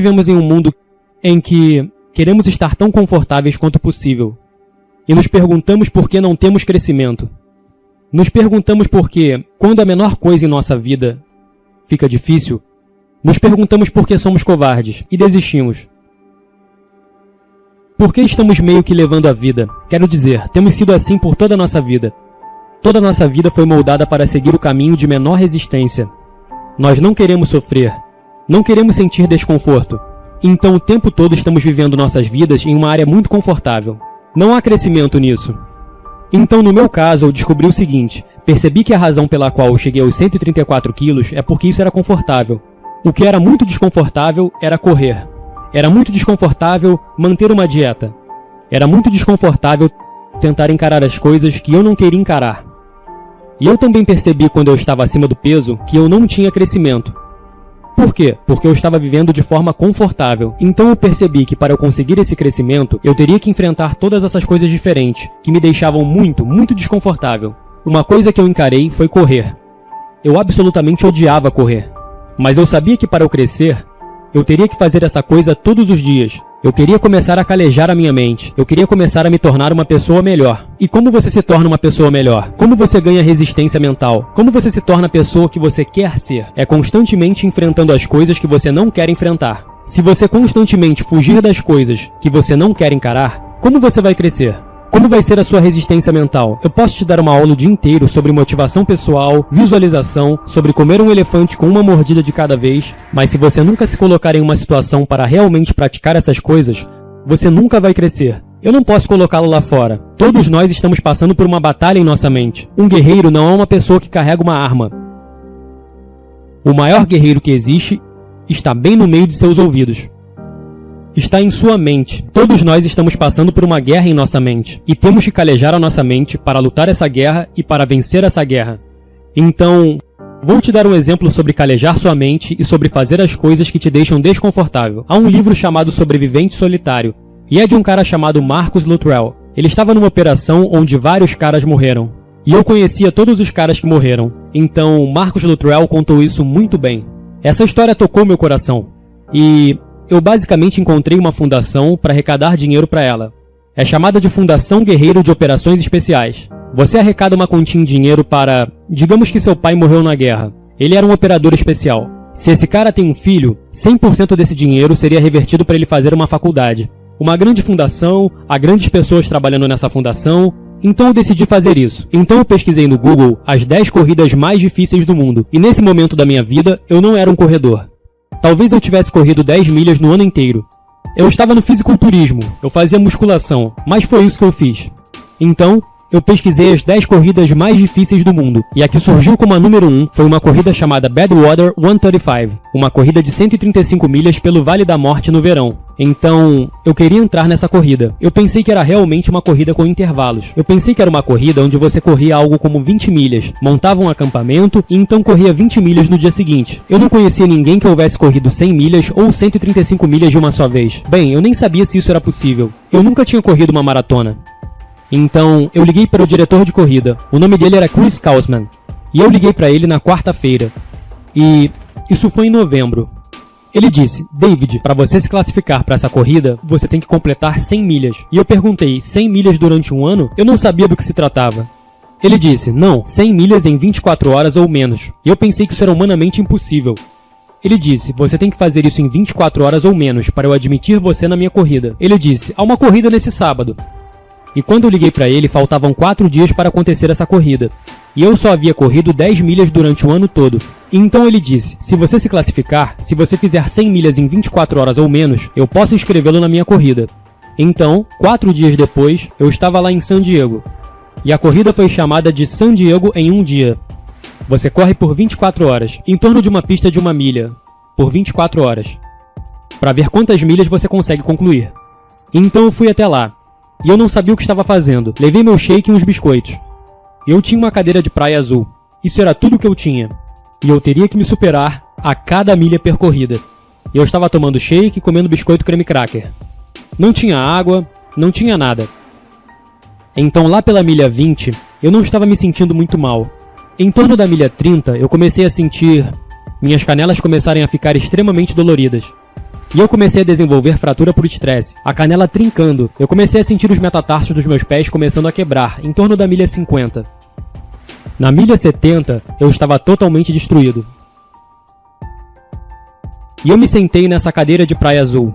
Vivemos em um mundo em que queremos estar tão confortáveis quanto possível. E nos perguntamos por que não temos crescimento. Nos perguntamos por que, quando a menor coisa em nossa vida fica difícil, nos perguntamos por que somos covardes e desistimos. Por que estamos meio que levando a vida? Quero dizer, temos sido assim por toda a nossa vida. Toda a nossa vida foi moldada para seguir o caminho de menor resistência. Nós não queremos sofrer. Não queremos sentir desconforto. Então o tempo todo estamos vivendo nossas vidas em uma área muito confortável. Não há crescimento nisso. Então no meu caso eu descobri o seguinte. Percebi que a razão pela qual eu cheguei aos 134 quilos é porque isso era confortável. O que era muito desconfortável era correr. Era muito desconfortável manter uma dieta. Era muito desconfortável tentar encarar as coisas que eu não queria encarar. E eu também percebi quando eu estava acima do peso que eu não tinha crescimento. Por quê? Porque eu estava vivendo de forma confortável. Então eu percebi que para eu conseguir esse crescimento, eu teria que enfrentar todas essas coisas diferentes, que me deixavam muito, muito desconfortável. Uma coisa que eu encarei foi correr. Eu absolutamente odiava correr. Mas eu sabia que para eu crescer, eu teria que fazer essa coisa todos os dias. Eu queria começar a calejar a minha mente. Eu queria começar a me tornar uma pessoa melhor. E como você se torna uma pessoa melhor? Como você ganha resistência mental? Como você se torna a pessoa que você quer ser? É constantemente enfrentando as coisas que você não quer enfrentar. Se você constantemente fugir das coisas que você não quer encarar, como você vai crescer? Como vai ser a sua resistência mental? Eu posso te dar uma aula o dia inteiro sobre motivação pessoal, visualização, sobre comer um elefante com uma mordida de cada vez, mas se você nunca se colocar em uma situação para realmente praticar essas coisas, você nunca vai crescer. Eu não posso colocá-lo lá fora. Todos nós estamos passando por uma batalha em nossa mente. Um guerreiro não é uma pessoa que carrega uma arma. O maior guerreiro que existe está bem no meio de seus ouvidos. Está em sua mente. Todos nós estamos passando por uma guerra em nossa mente. E temos que calejar a nossa mente para lutar essa guerra e para vencer essa guerra. Então, vou te dar um exemplo sobre calejar sua mente e sobre fazer as coisas que te deixam desconfortável. Há um livro chamado Sobrevivente Solitário. E é de um cara chamado Marcus Luttrell. Ele estava numa operação onde vários caras morreram. E eu conhecia todos os caras que morreram. Então, Marcus Luttrell contou isso muito bem. Essa história tocou meu coração. E eu basicamente encontrei uma fundação para arrecadar dinheiro para ela. É chamada de Fundação Guerreiro de Operações Especiais. Você arrecada uma quantia em dinheiro para... Digamos que seu pai morreu na guerra. Ele era um operador especial. Se esse cara tem um filho, 100% desse dinheiro seria revertido para ele fazer uma faculdade. Uma grande fundação, há grandes pessoas trabalhando nessa fundação. Então eu decidi fazer isso. Então eu pesquisei no Google as 10 corridas mais difíceis do mundo. E nesse momento da minha vida, eu não era um corredor. Talvez eu tivesse corrido 10 milhas no ano inteiro. Eu estava no fisiculturismo, eu fazia musculação, mas foi isso que eu fiz. Então, eu pesquisei as 10 corridas mais difíceis do mundo, e a que surgiu como a número 1 foi uma corrida chamada Badwater 135, uma corrida de 135 milhas pelo Vale da Morte no verão. Então, eu queria entrar nessa corrida. Eu pensei que era realmente uma corrida com intervalos. Eu pensei que era uma corrida onde você corria algo como 20 milhas, montava um acampamento e então corria 20 milhas no dia seguinte. Eu não conhecia ninguém que houvesse corrido 100 milhas ou 135 milhas de uma só vez. Bem, eu nem sabia se isso era possível. Eu nunca tinha corrido uma maratona. Então, eu liguei para o diretor de corrida. O nome dele era Chris Kausman. E eu liguei para ele na quarta-feira. E isso foi em novembro. Ele disse, David, para você se classificar para essa corrida, você tem que completar 100 milhas. E eu perguntei, 100 milhas durante um ano? Eu não sabia do que se tratava. Ele disse, não, 100 milhas em 24 horas ou menos. E eu pensei que isso era humanamente impossível. Ele disse, você tem que fazer isso em 24 horas ou menos para eu admitir você na minha corrida. Ele disse, há uma corrida nesse sábado. E quando eu liguei para ele, faltavam 4 dias para acontecer essa corrida. E eu só havia corrido 10 milhas durante o ano todo. E então ele disse, se você se classificar, se você fizer 100 milhas em 24 horas ou menos, eu posso inscrevê-lo na minha corrida. Então, 4 dias depois, eu estava lá em San Diego. E a corrida foi chamada de San Diego em um dia. Você corre por 24 horas, em torno de uma pista de 1 milha, por 24 horas, para ver quantas milhas você consegue concluir. Então eu fui até lá. E eu não sabia o que estava fazendo. Levei meu shake e uns biscoitos. Eu tinha uma cadeira de praia azul. Isso era tudo que eu tinha. E eu teria que me superar a cada milha percorrida. E eu estava tomando shake e comendo biscoito creme cracker. Não tinha água, não tinha nada. Então lá pela milha 20, eu não estava me sentindo muito mal. Em torno da milha 30, eu comecei a sentir minhas canelas começarem a ficar extremamente doloridas. E eu comecei a desenvolver fratura por estresse, a canela trincando. Eu comecei a sentir os metatarsos dos meus pés começando a quebrar, em torno da milha 50. Na milha 70, eu estava totalmente destruído. E eu me sentei nessa cadeira de praia azul.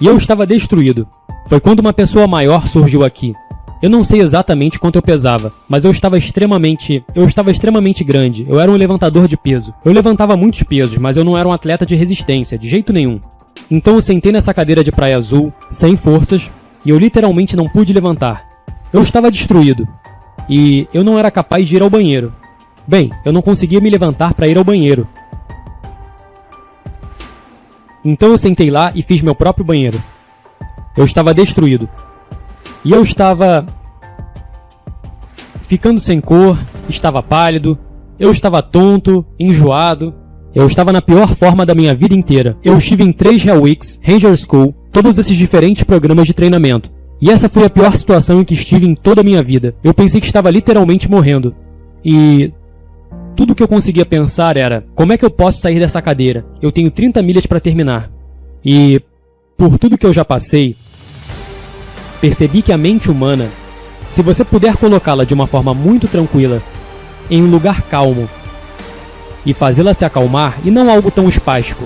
E eu estava destruído. Foi quando uma pessoa maior surgiu aqui. Eu não sei exatamente quanto eu pesava, mas eu estava extremamente grande. Eu era um levantador de peso. Eu levantava muitos pesos, mas eu não era um atleta de resistência, de jeito nenhum. Então eu sentei nessa cadeira de praia azul, sem forças, e eu literalmente não pude levantar. Eu estava destruído. E eu não era capaz de ir ao banheiro. Bem, eu não conseguia me levantar para ir ao banheiro. Então eu sentei lá e fiz meu próprio banheiro. Eu estava destruído. E eu estava ficando sem cor, estava pálido, eu estava tonto, enjoado. Eu estava na pior forma da minha vida inteira. Eu estive em 3 Hell Weeks, Ranger School, todos esses diferentes programas de treinamento. E essa foi a pior situação em que estive em toda a minha vida. Eu pensei que estava literalmente morrendo. E tudo que eu conseguia pensar era: como é que eu posso sair dessa cadeira? Eu tenho 30 milhas para terminar. E por tudo que eu já passei, percebi que a mente humana, se você puder colocá-la de uma forma muito tranquila, em um lugar calmo, e fazê-la se acalmar, e não algo tão espástico,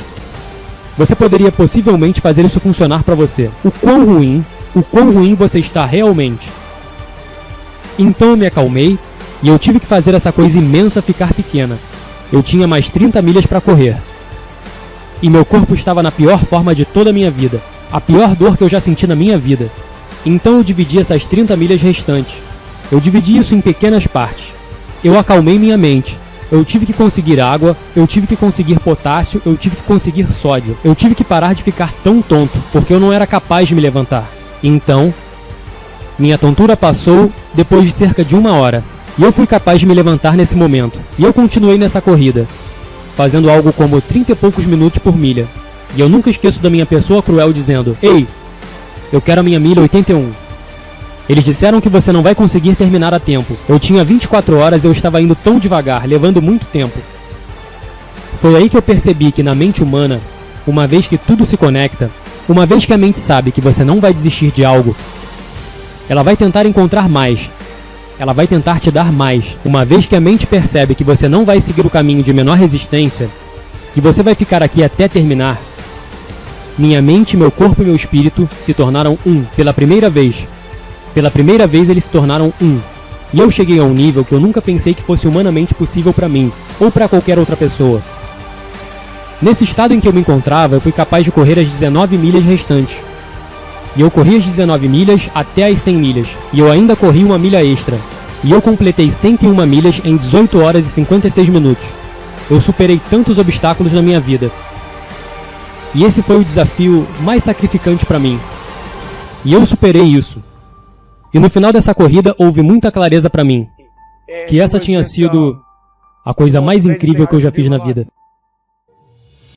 você poderia possivelmente fazer isso funcionar para você. O quão ruim você está realmente. Então eu me acalmei, e eu tive que fazer essa coisa imensa ficar pequena. Eu tinha mais 30 milhas para correr. E meu corpo estava na pior forma de toda a minha vida. A pior dor que eu já senti na minha vida. Então eu dividi essas 30 milhas restantes. Eu dividi isso em pequenas partes. Eu acalmei minha mente. Eu tive que conseguir água, eu tive que conseguir potássio, eu tive que conseguir sódio. Eu tive que parar de ficar tão tonto, porque eu não era capaz de me levantar. Então, minha tontura passou depois de cerca de 1 hora. E eu fui capaz de me levantar nesse momento. E eu continuei nessa corrida, fazendo algo como 30 e poucos minutos por milha. E eu nunca esqueço da minha pessoa cruel dizendo: "Ei, eu quero a minha milha 81. Eles disseram que você não vai conseguir terminar a tempo. Eu tinha 24 horas e eu estava indo tão devagar, levando muito tempo." Foi aí que eu percebi que na mente humana, uma vez que tudo se conecta, uma vez que a mente sabe que você não vai desistir de algo, ela vai tentar encontrar mais. Ela vai tentar te dar mais. Uma vez que a mente percebe que você não vai seguir o caminho de menor resistência, que você vai ficar aqui até terminar, minha mente, meu corpo e meu espírito se tornaram um pela primeira vez. Pela primeira vez eles se tornaram um. E eu cheguei a um nível que eu nunca pensei que fosse humanamente possível para mim, ou para qualquer outra pessoa. Nesse estado em que eu me encontrava, eu fui capaz de correr as 19 milhas restantes. E eu corri as 19 milhas até as 100 milhas. E eu ainda corri 1 milha extra. E eu completei 101 milhas em 18 horas e 56 minutos. Eu superei tantos obstáculos na minha vida. E esse foi o desafio mais sacrificante para mim. E eu superei isso. E no final dessa corrida houve muita clareza para mim que essa tinha sido a coisa mais incrível que eu já fiz na vida.